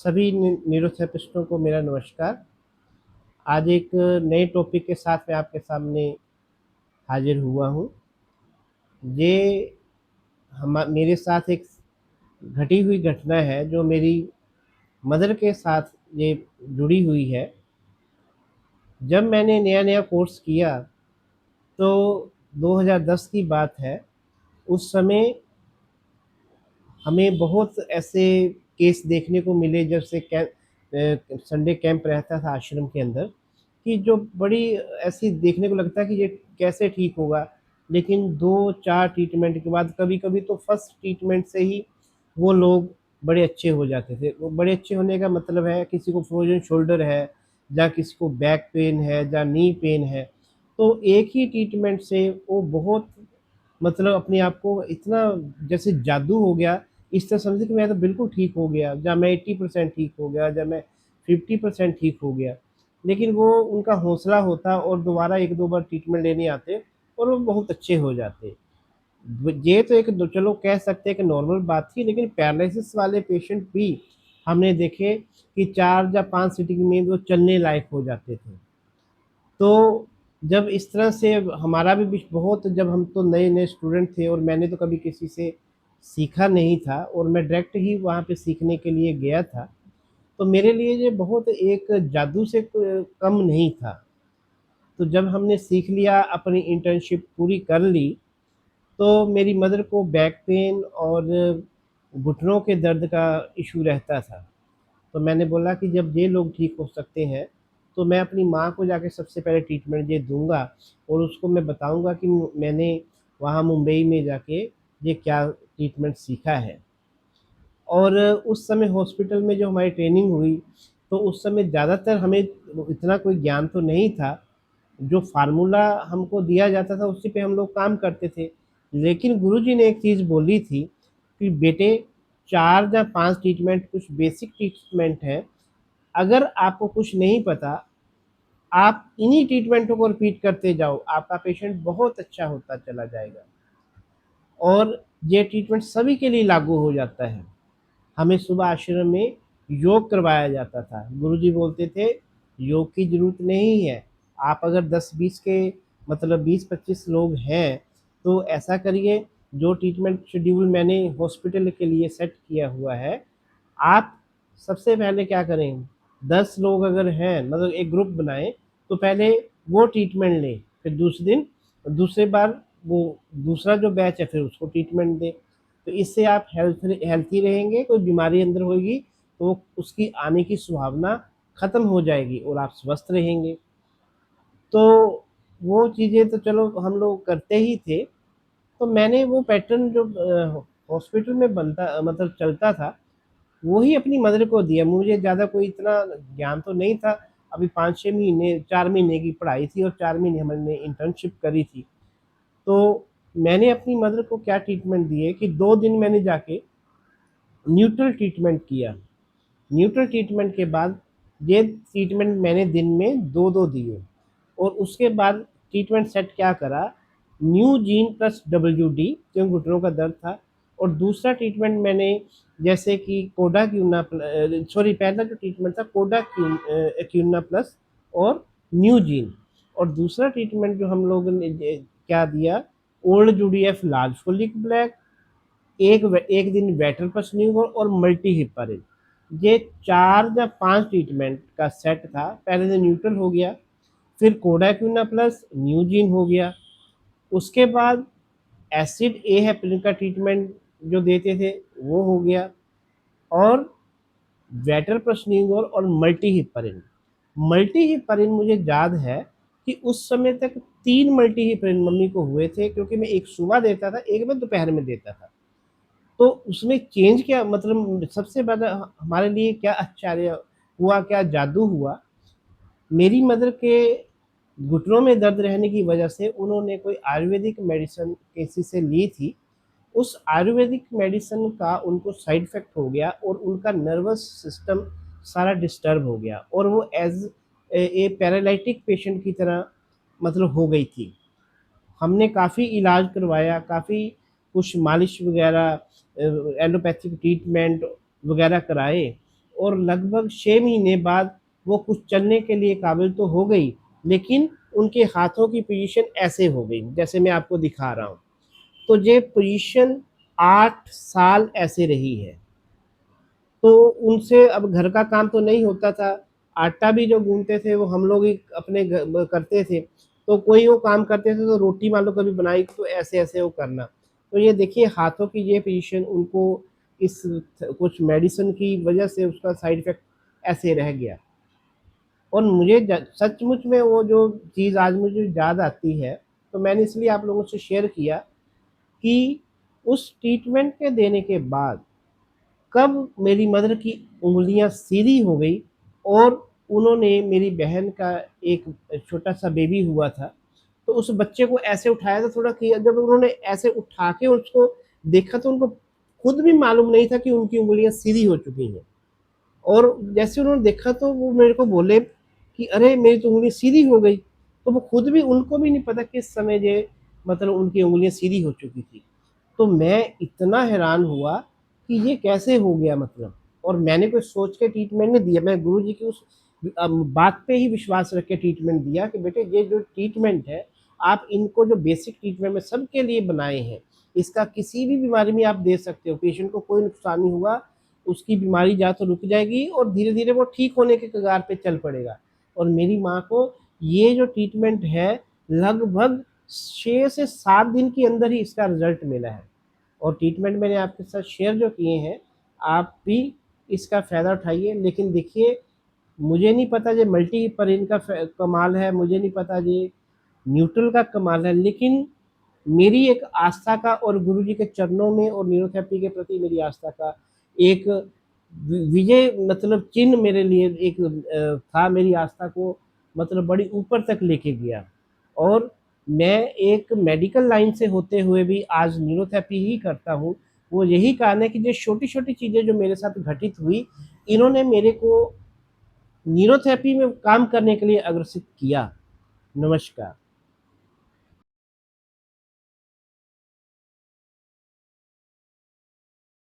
सभी न्यूरोथेरेपिस्टों को मेरा नमस्कार। आज एक नए टॉपिक के साथ मैं आपके सामने हाजिर हुआ हूँ। ये मेरे साथ एक घटी हुई घटना है जो मेरी मदर के साथ ये जुड़ी हुई है। जब मैंने नया-नया कोर्स किया तो 2010 की बात है। उस समय हमें बहुत ऐसे केस देखने को मिले जब से संडे कैंप रहता था आश्रम के अंदर, कि जो बड़ी ऐसी देखने को लगता है कि ये कैसे ठीक होगा। लेकिन 2-4 ट्रीटमेंट के बाद, कभी-कभी तो फर्स्ट ट्रीटमेंट से ही वो लोग बड़े अच्छे हो जाते थे। वो बड़े अच्छे होने का मतलब है, किसी को फ्रोज़न शोल्डर है, या किसी को बैक पेन है, या नी पेन है, तो एक ही ट्रीटमेंट से वो बहुत मतलब अपने आप को इतना जैसे जादू हो गया, इस तरह समझे कि मैं तो बिल्कुल ठीक हो गया, या मैं 80% ठीक हो गया, या मैं 50% ठीक हो गया। लेकिन वो उनका हौसला होता और दोबारा 1-2 बार ट्रीटमेंट लेने आते और वो बहुत अच्छे हो जाते। ये तो एक चलो कह सकते हैं कि नॉर्मल बात थी, लेकिन पैरालिसिस वाले पेशेंट भी हमने देखे कि 4 या 5 सीटिंग में वो चलने लायक हो जाते थे। तो जब इस तरह से हमारा भी बहुत, जब हम तो नए-नए स्टूडेंट थे और मैंने तो कभी किसी से सीखा नहीं था और मैं डायरेक्ट ही वहाँ पे सीखने के लिए गया था। तो मेरे लिए ये बहुत एक जादू से कम नहीं था। तो जब हमने सीख लिया, अपनी इंटर्नशिप पूरी कर ली, तो मेरी मदर को बैक पेन और घुटनों के दर्द का इश्यू रहता था। तो मैंने बोला कि जब ये लोग ठीक हो सकते हैं, तो मैं अपनी माँ को जाके सबसे पहले ट्रीटमेंट ये दूँगा और उसको मैं बताऊँगा कि मैंने वहाँ मुंबई में जाके ये क्या ट्रीटमेंट सीखा है। और उस समय हॉस्पिटल में जो हमारी ट्रेनिंग हुई, तो उस समय ज़्यादातर हमें इतना कोई ज्ञान तो नहीं था। जो फ़ॉर्मूला हमको दिया जाता था उसी पे हम लोग काम करते थे। लेकिन गुरुजी ने एक चीज़ बोली थी कि बेटे, 4 या 5 ट्रीटमेंट कुछ बेसिक ट्रीटमेंट हैं। अगर आपको कुछ नहीं पता, आप इन्हीं ट्रीटमेंटों को रिपीट करते जाओ, आपका पेशेंट बहुत अच्छा होता चला जाएगा। और ये ट्रीटमेंट सभी के लिए लागू हो जाता है। हमें सुबह आश्रम में योग करवाया जाता था। गुरुजी बोलते थे, योग की ज़रूरत नहीं है। आप अगर 10-20 के मतलब 20-25 लोग हैं, तो ऐसा करिए, जो ट्रीटमेंट शेड्यूल मैंने हॉस्पिटल के लिए सेट किया हुआ है, आप सबसे पहले क्या करें, 10 लोग अगर हैं, मतलब एक ग्रुप बनाएँ, तो पहले वो ट्रीटमेंट लें, फिर दूसरे दिन दूसरी बार वो दूसरा जो बैच है फिर उसको ट्रीटमेंट दें। तो इससे आप हेल्थी रहेंगे, कोई बीमारी अंदर होएगी तो उसकी आने की संभावना खत्म हो जाएगी और आप स्वस्थ रहेंगे। तो वो चीज़ें तो चलो हम लोग करते ही थे। तो मैंने वो पैटर्न जो हॉस्पिटल में बनता मतलब चलता था, वो ही अपनी मदर को दिया। मुझे ज़्यादा कोई इतना ज्ञान तो नहीं था। अभी 5-6 महीने 4 महीने की पढ़ाई थी और 4 महीने हमने इंटर्नशिप करी थी। तो मैंने अपनी मदर को क्या ट्रीटमेंट दिए कि 2 दिन मैंने जाके न्यूट्रल ट्रीटमेंट किया। न्यूट्रल ट्रीटमेंट के बाद ये ट्रीटमेंट मैंने दिन में 2-2 दिए और उसके बाद ट्रीटमेंट सेट क्या करा, न्यूजीन प्लस WD, क्योंकि घुटनों का दर्द था। और दूसरा ट्रीटमेंट मैंने जैसे कि पहला जो ट्रीटमेंट था एक्यूना प्लस और न्यूजीन। और दूसरा ट्रीटमेंट जो हम लोगों ने क्या दिया, old UDF large folic black, एक दिन वेटर पसनिंग और मल्टी हिप्पारिन। ये 4 या 5 ट्रीटमेंट का सेट था। पहले दिन न्यूट्रल हो गया, फिर कोडाक्यूना प्लस न्यूजीन हो गया। उसके बाद एसिड ए हेपेरिन का ट्रीटमेंट जो देते थे वो हो गया, और वेटर प्रेसनिंगोर और मल्टी हिप्परिन। मल्टी हिप्परिन मुझे याद है कि उस समय तक 3 मल्टी हिप्परिन मम्मी को हुए थे, क्योंकि मैं एक सुबह देता था, एक मैं दोपहर में देता था। तो उसमें चेंज क्या, मतलब सबसे बड़ा हमारे लिए क्या आश्चर्य हुआ, क्या जादू हुआ, मेरी मदर के घुटनों में दर्द रहने की वजह से उन्होंने कोई आयुर्वेदिक मेडिसिन किसी से ली थी। उस आयुर्वेदिक मेडिसिन का उनको साइड इफ़ेक्ट हो गया और उनका नर्वस सिस्टम सारा डिस्टर्ब हो गया और वो एज़ ए पैरालिटिक पेशेंट की तरह मतलब हो गई थी। हमने काफ़ी इलाज करवाया, काफ़ी कुछ मालिश वगैरह, एलोपैथिक ट्रीटमेंट वगैरह कराए, और लगभग 6 महीने बाद वो कुछ चलने के लिए काबिल तो हो गई, लेकिन उनके हाथों की पोजीशन ऐसे हो गई जैसे मैं आपको दिखा रहा हूँ। तो ये पोजीशन 8 साल ऐसे रही है। तो उनसे अब घर का काम तो नहीं होता था, आटा भी जो गूंथते थे वो हम लोग ही अपने करते थे। तो कोई वो काम करते थे तो रोटी मान लो कभी बनाई तो ऐसे-ऐसे वो करना। तो ये देखिए हाथों की ये पोजीशन उनको इस कुछ मेडिसिन की वजह से उसका साइड इफ़ेक्ट ऐसे रह गया। और मुझे सचमुच में वो जो चीज़ आज मुझे याद आती है, तो मैंने इसलिए आप लोगों से शेयर किया कि उस ट्रीटमेंट के देने के बाद कब मेरी मदर की उँगलियाँ सीधी हो गई और उन्होंने मेरी बहन का एक छोटा-सा बेबी हुआ था, तो उस बच्चे को ऐसे उठाया था थोड़ा कि जब उन्होंने ऐसे उठा के उसको देखा तो उनको खुद भी मालूम नहीं था कि उनकी उँगलियाँ सीधी हो चुकी हैं। और जैसे उन्होंने देखा तो वो मेरे को बोले कि अरे! मेरी तो उँगली सीधी हो गई। तो वो खुद भी उनको भी नहीं पता किस समय ये मतलब उनकी उँगलियाँ सीधी हो चुकी थी। तो मैं इतना हैरान हुआ कि ये कैसे हो गया मतलब। और मैंने कोई सोच के ट्रीटमेंट नहीं दिया, मैं गुरुजी की उस बात पे ही विश्वास रख के ट्रीटमेंट दिया कि बेटे ये जो ट्रीटमेंट है, आप इनको जो बेसिक ट्रीटमेंट में सबके लिए बनाए हैं, इसका किसी भी बीमारी में आप दे सकते हो, पेशेंट को कोई नुकसान नहीं हुआ, उसकी बीमारी या तो रुक जाएगी और धीरे-धीरे वो ठीक होने के कगार पे चल पड़ेगा। और मेरी माँ को ये जो ट्रीटमेंट है, लगभग 6 से 7 दिन के अंदर ही इसका रिज़ल्ट मिला है। और ट्रीटमेंट मैंने आपके साथ शेयर जो किए हैं, आप भी इसका फ़ायदा उठाइए। लेकिन देखिए, मुझे नहीं पता ये मल्टीपरेन का कमाल है, मुझे नहीं पता ये न्यूट्रल का कमाल है, लेकिन मेरी एक आस्था का और गुरुजी के चरणों में और न्यूरोथेरेपी के प्रति मेरी आस्था का एक विजय मतलब चिन्ह मेरे लिए एक था, मेरी आस्था को मतलब बड़ी ऊपर तक लेके गया। और मैं एक मेडिकल लाइन से होते हुए भी आज न्यूरोथेरेपी ही करता हूँ। वो यही कारण है कि जो छोटी-छोटी चीज़ें जो मेरे साथ घटित हुई, इन्होंने मेरे को न्यूरोथेरेपी में काम करने के लिए अग्रसित किया। नमस्कार।